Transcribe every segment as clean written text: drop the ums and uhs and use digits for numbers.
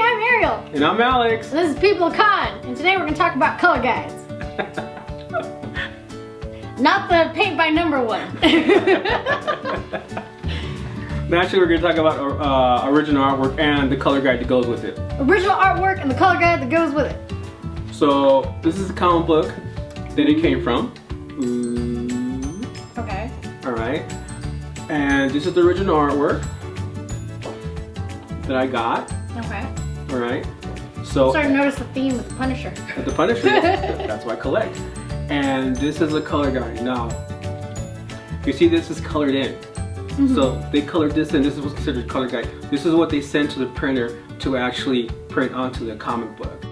I'm Ariel. And I'm Alex. And this is People of Con. And today we're going to talk about color guides. Not the paint by number one. Naturally, we're going to talk about original artwork and the color guide that goes with it. Original artwork and the color guide that goes with it. So, this is the comic book that it came from. Okay. Alright. And this is the original artwork that I got. Okay. Alright. So, I'm starting to notice the theme with the Punisher. With the Punisher, that's why I collect. And this is a color guide. Now, you see this is colored in. Mm-hmm. So they colored this in. This is what's considered color guide. This is what they send to the printer to actually print onto the comic book.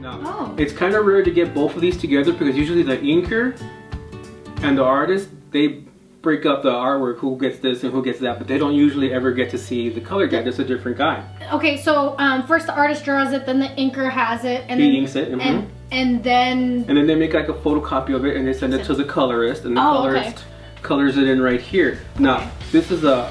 Now, it's kind of rare to get both of these together because usually the inker and the artist, they break up the artwork, who gets this and who gets that, but they don't usually ever get to see the color guide. It's a different guide. Okay, so first the artist draws it, then the inker has it, and he inks it, and then they make like a photocopy of it and they send it to the colorist, and the colorist colors it in right here. Now, this is a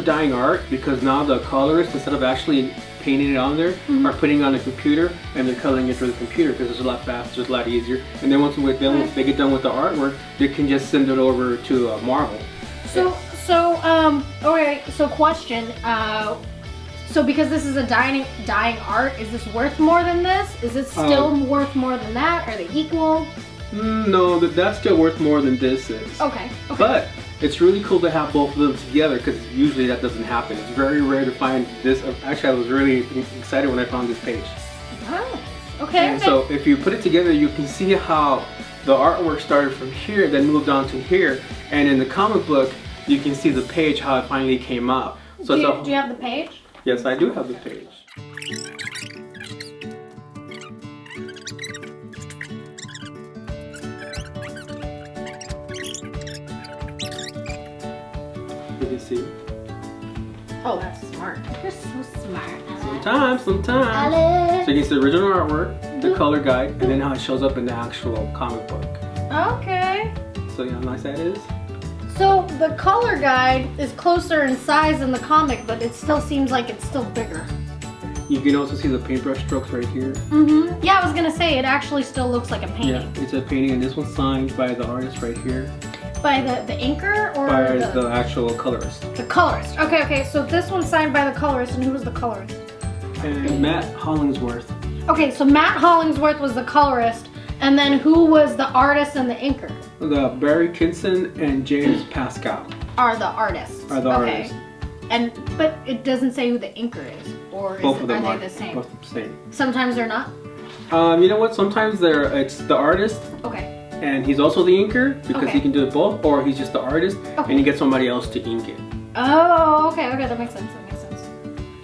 dying art because now the colorist, instead of actually painting it on there, are putting it on the computer and they're coloring it through the computer because it's a lot faster, it's a lot easier. And then once they get done with the artwork, they can just send it over to Marvel. Okay, so question. So because this is a dying art, is this worth more than this? Is it still worth more than that? Are they equal? No, that's still worth more than this is. Okay. But it's really cool to have both of them together because usually that doesn't happen. It's very rare to find this. Actually, I was really excited when I found this page. Oh, okay. And so if you put it together, you can see how the artwork started from here, then moved on to here. And in the comic book, you can see the page, how it finally came out. So do you have the page? Yes, I do have the page. Did you see? Oh, that's smart. You're so smart. Sometimes. So you can see the original artwork, the color guide, and then how it shows up in the actual comic book. Okay. So you know how nice that is? So the color guide is closer in size than the comic, but it still seems like it's still bigger. You can also see the paintbrush strokes right here. Mm-hmm. Yeah, I was gonna say, it actually still looks like a painting. Yeah, it's a painting, and this one's signed by the artist right here. By the inker or by the actual colorist? The colorist. Okay. So this one's signed by the colorist, and who was the colorist? And Matt Hollingsworth. Okay, so Matt Hollingsworth was the colorist, and then who was the artist and the inker? The Barry Kinson and James Pascal are the artists. Artists. But it doesn't say who the inker is, or both of them are they the same? Both the same. Sometimes they're not. You know what? Sometimes it's the artist. Okay. And he's also the inker because he can do it both, or he's just the artist and he gets somebody else to ink it. Oh, okay, that makes sense.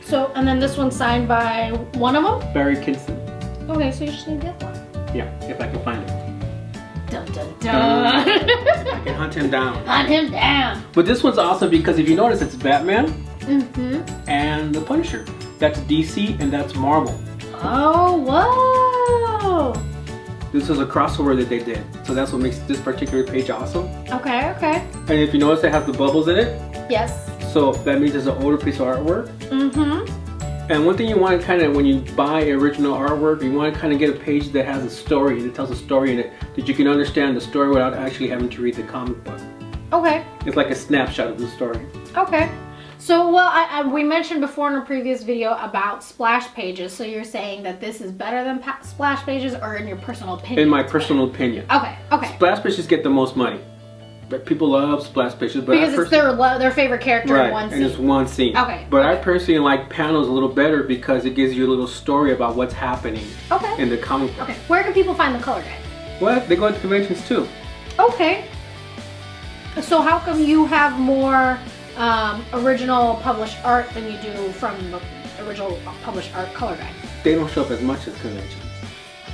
So, and then this one's signed by one of them? Barry Kinson. Okay, so you just need the other one. Yeah, if I can find it. Dun dun dun. I can hunt him down. Hunt him down. But this one's awesome because if you notice, it's Batman and the Punisher. That's DC and that's Marvel. Oh, whoa. This is a crossover that they did. So that's what makes this particular page awesome. Okay. And if you notice, it has the bubbles in it. Yes. So that means it's an older piece of artwork. And one thing you want to kind of, when you buy original artwork, you want to kind of get a page that has a story, that tells a story in it, that you can understand the story without actually having to read the comic book. Okay. It's like a snapshot of the story. Okay. So, well, we mentioned before in a previous video about splash pages. So you're saying that this is better than splash pages, or in your personal opinion? In my personal opinion. Okay. Splash pages get the most money. But people love splash pages. But because it's their favorite character in one scene. And it's one scene. Okay. But I personally like panels a little better because it gives you a little story about what's happening in the comic book. Okay. Where can people find the color guide? Well, they go to conventions too. Okay. So how come you have more original published art than you do from the original published art color guide? They don't show up as much as conventions.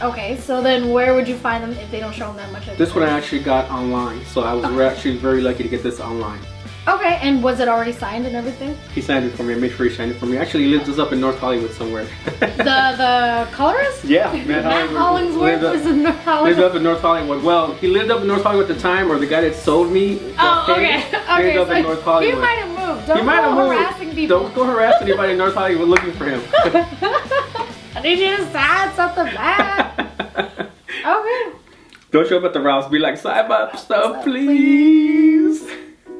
Okay, so then where would you find them if they don't show them that much? This one I actually got online, so I was actually very lucky to get this online. Okay, and was it already signed and everything? He signed it for me. I made sure he signed it for me. Actually, he lives up in North Hollywood somewhere. the colorist? Yeah, Matt Hollingsworth was in North Hollywood. Lived up in North Hollywood. Well, he lived up in North Hollywood at the time, or the guy that sold me. Okay. Lived up in North Hollywood. He might have moved. Don't go harassing people. Don't go harass anybody in North Hollywood looking for him. I need you to sign something back. Okay. Don't show up at the Rouse. Be like, sign up stuff, please.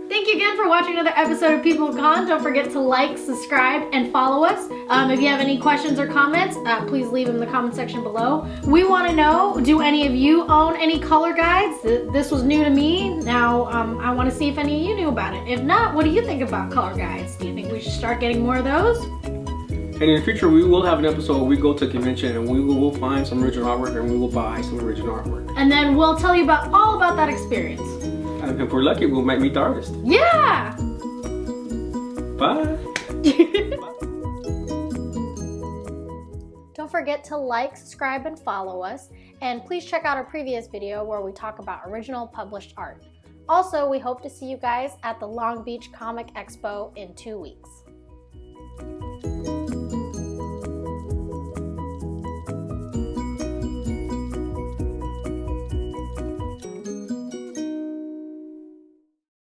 Thank you again for watching another episode of People Con. Don't forget to like, subscribe, and follow us. If you have any questions or comments, please leave them in the comment section below. We want to know, do any of you own any color guides? This was new to me. Now, I want to see if any of you knew about it. If not, what do you think about color guides? Do you think we should start getting more of those? And in the future, we will have an episode where we go to a convention and we will find some original artwork and we will buy some original artwork. And then we'll tell you all about that experience. And if we're lucky, we might meet the artist. Yeah! Bye! Don't forget to like, subscribe, and follow us. And please check out our previous video where we talk about original published art. Also, we hope to see you guys at the Long Beach Comic Expo in 2 weeks.